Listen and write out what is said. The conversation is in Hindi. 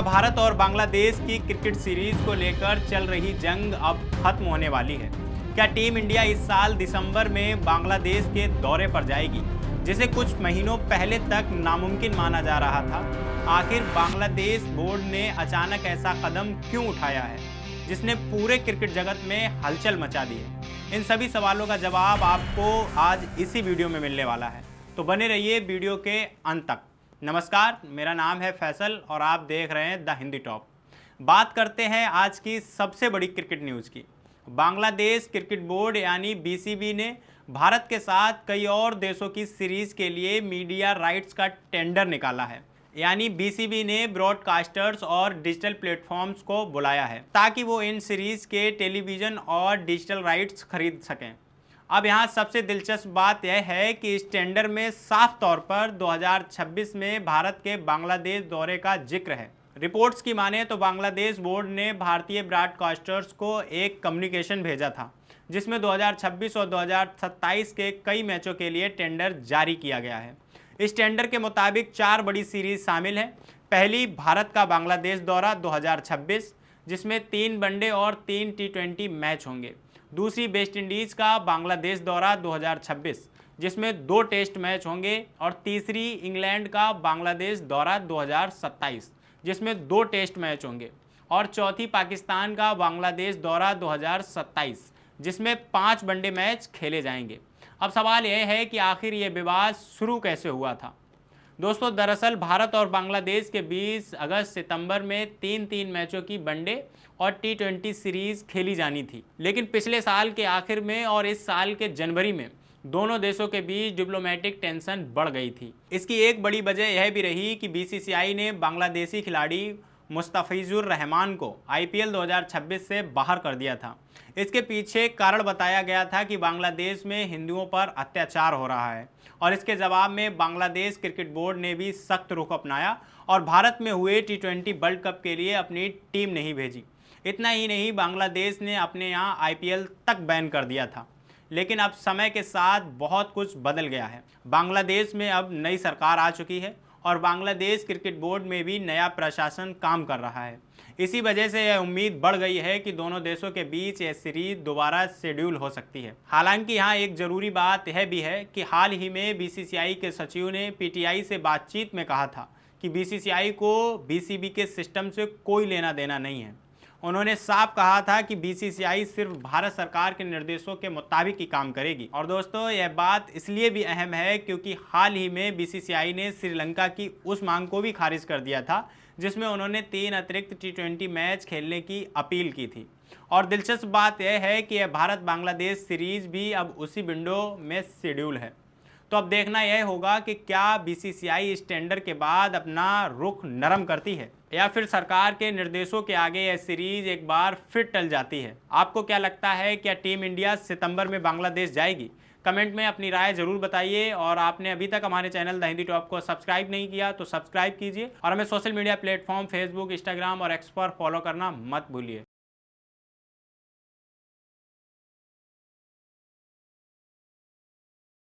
क्या भारत और बांग्लादेश की क्रिकेट सीरीज को लेकर चल रही जंग अब खत्म होने वाली है? क्या टीम इंडिया इस साल दिसंबर में बांग्लादेश के दौरे पर जाएगी, जिसे कुछ महीनों पहले तक नामुमकिन माना जा रहा था? आखिर बांग्लादेश बोर्ड ने अचानक ऐसा कदम क्यों उठाया है, जिसने पूरे क्रिकेट जगत में हलचल मचा दी है? इन सभी सवालों का जवाब आपको आज इसी वीडियो में मिलने वाला है, तो बने रहिए वीडियो के अंत तक। नमस्कार, मेरा नाम है फैसल और आप देख रहे हैं द हिंदी टॉप। बात करते हैं आज की सबसे बड़ी क्रिकेट न्यूज़ की। बांग्लादेश क्रिकेट बोर्ड यानी बीसीबी ने भारत के साथ कई और देशों की सीरीज के लिए मीडिया राइट्स का टेंडर निकाला है। यानी बीसीबी ने ब्रॉडकास्टर्स और डिजिटल प्लेटफॉर्म्स को बुलाया है ताकि वो इन सीरीज के टेलीविज़न और डिजिटल राइट्स खरीद सकें। अब यहाँ सबसे दिलचस्प बात यह है कि इस टेंडर में साफ तौर पर 2026 में भारत के बांग्लादेश दौरे का जिक्र है। रिपोर्ट्स की माने तो बांग्लादेश बोर्ड ने भारतीय ब्रॉडकास्टर्स को एक कम्युनिकेशन भेजा था, जिसमें 2026 और 2027 के कई मैचों के लिए टेंडर जारी किया गया है। इस टेंडर के मुताबिक 4 बड़ी सीरीज शामिल हैं। पहली, भारत का बांग्लादेश दौरा 2026, जिसमें 3 वनडे और 3 T20 मैच होंगे। दूसरी, वेस्ट इंडीज़ का बांग्लादेश दौरा 2026, जिसमें 2 टेस्ट मैच होंगे। और तीसरी, इंग्लैंड का बांग्लादेश दौरा 2027, जिसमें 2 टेस्ट मैच होंगे। और चौथी, पाकिस्तान का बांग्लादेश दौरा 2027, जिसमें 5 वनडे मैच खेले जाएंगे। अब सवाल यह है कि आखिर ये विवाद शुरू कैसे हुआ था? दोस्तों, दरअसल भारत और बांग्लादेश के बीच अगस्त-सितंबर में 3-3 मैचों की वनडे और T20 सीरीज खेली जानी थी, लेकिन पिछले साल के आखिर में और इस साल के जनवरी में दोनों देशों के बीच डिप्लोमेटिक टेंशन बढ़ गई थी। इसकी एक बड़ी वजह यह भी रही कि बीसीसीआई ने बांग्लादेशी खिलाड़ी मुस्तफिजुर रहमान को IPL 2026 से बाहर कर दिया था। इसके पीछे कारण बताया गया था कि बांग्लादेश में हिंदुओं पर अत्याचार हो रहा है, और इसके जवाब में बांग्लादेश क्रिकेट बोर्ड ने भी सख्त रुख अपनाया और भारत में हुए T20 वर्ल्ड कप के लिए अपनी टीम नहीं भेजी। इतना ही नहीं, बांग्लादेश ने अपने यहाँ IPL तक बैन कर दिया था। लेकिन अब समय के साथ बहुत कुछ बदल गया है। बांग्लादेश में अब नई सरकार आ चुकी है और बांग्लादेश क्रिकेट बोर्ड में भी नया प्रशासन काम कर रहा है। इसी वजह से यह उम्मीद बढ़ गई है कि दोनों देशों के बीच यह सीरीज दोबारा शेड्यूल हो सकती है। हालांकि यहाँ एक ज़रूरी बात यह भी है कि हाल ही में BCCI के सचिव ने PTI से बातचीत में कहा था कि BCCI को BCB के सिस्टम से कोई लेना देना नहीं है। उन्होंने साफ कहा था कि BCCI सिर्फ भारत सरकार के निर्देशों के मुताबिक ही काम करेगी। और दोस्तों, यह बात इसलिए भी अहम है क्योंकि हाल ही में BCCI ने श्रीलंका की उस मांग को भी खारिज कर दिया था, जिसमें उन्होंने 3 अतिरिक्त T20 मैच खेलने की अपील की थी। और दिलचस्प बात यह है कि यह भारत बांग्लादेश सीरीज भी अब उसी विंडो में शेड्यूल है। तो अब देखना यह होगा कि क्या BCCI इस टेंडर के बाद अपना रुख नरम करती है या फिर सरकार के निर्देशों के आगे यह सीरीज एक बार फिर टल जाती है। आपको क्या लगता है, क्या टीम इंडिया सितंबर में बांग्लादेश जाएगी? कमेंट में अपनी राय जरूर बताइए। और आपने अभी तक हमारे चैनल द हिंदी टॉप को सब्सक्राइब नहीं किया तो सब्सक्राइब कीजिए और हमें social media platform Facebook, Instagram और एक्स पर फॉलो करना मत भूलिए।